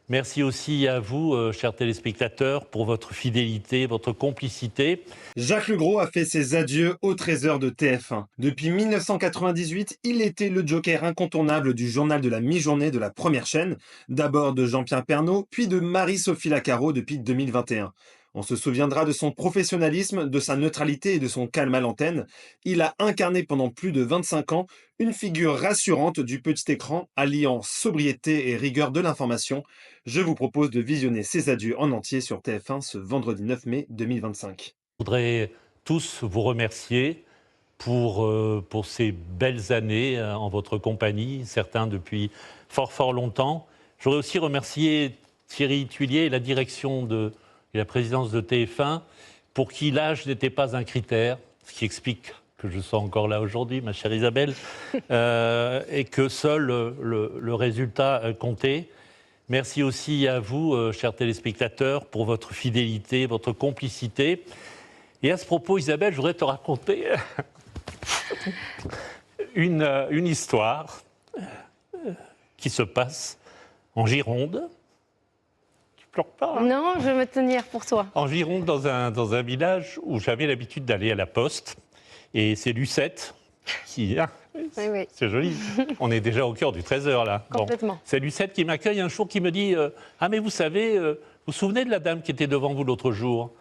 Merci aussi à vous, chers téléspectateurs, pour votre fidélité, votre complicité. Jacques Legros a fait ses adieux au trésor de TF1. Depuis 1998, il était le joker incontournable du journal de la mi-journée de la première chaîne, d'abord de Jean-Pierre Pernaut, puis de Marie-Sophie Lacaro depuis 2021. On se souviendra de son professionnalisme, de sa neutralité et de son calme à l'antenne. Il a incarné pendant plus de 25 ans une figure rassurante du petit écran, alliant sobriété et rigueur de l'information. Je vous propose de visionner ses adieux en entier sur TF1 ce vendredi 9 mai 2025. Je voudrais tous vous remercier pour ces belles années en votre compagnie, certains depuis fort longtemps. Je voudrais aussi remercier Thierry Tuilier et la direction et la présidence de TF1, pour qui l'âge n'était pas un critère, ce qui explique que je sois encore là aujourd'hui, ma chère Isabelle, et que seul le résultat comptait. Merci aussi à vous, chers téléspectateurs, pour votre fidélité, votre complicité. Et à ce propos, Isabelle, je voudrais te raconter une histoire qui se passe en Gironde. Tu pleures pas, hein? Non, je vais me tenir pour toi. En Gironde, dans un village où j'avais l'habitude d'aller à la poste. Et c'est Lucette qui... Ah, Oui. c'est joli. On est déjà au cœur du trésor, là. Complètement. Bon. C'est Lucette qui m'accueille un jour, qui me dit ah, mais vous savez, vous vous souvenez de la dame qui était devant vous l'autre jour?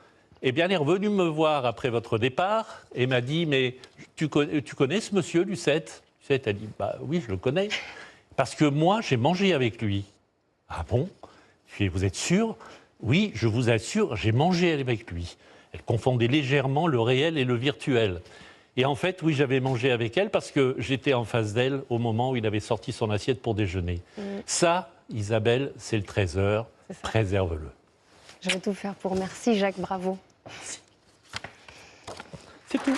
Eh bien, elle est revenue me voir après votre départ et m'a dit mais tu connais ce monsieur, Lucette? Lucette a dit bah oui, je le connais. Parce que moi, j'ai mangé avec lui. Ah bon? Je dis, vous êtes sûr? Oui, je vous assure, j'ai mangé avec lui. Elle confondait légèrement le réel et le virtuel. Et en fait, oui, j'avais mangé avec elle parce que j'étais en face d'elle au moment où il avait sorti son assiette pour déjeuner. Ça, Isabelle, c'est le trésor. Préserve-le. Je vais tout faire pour. Merci Jacques, bravo. C'est tout.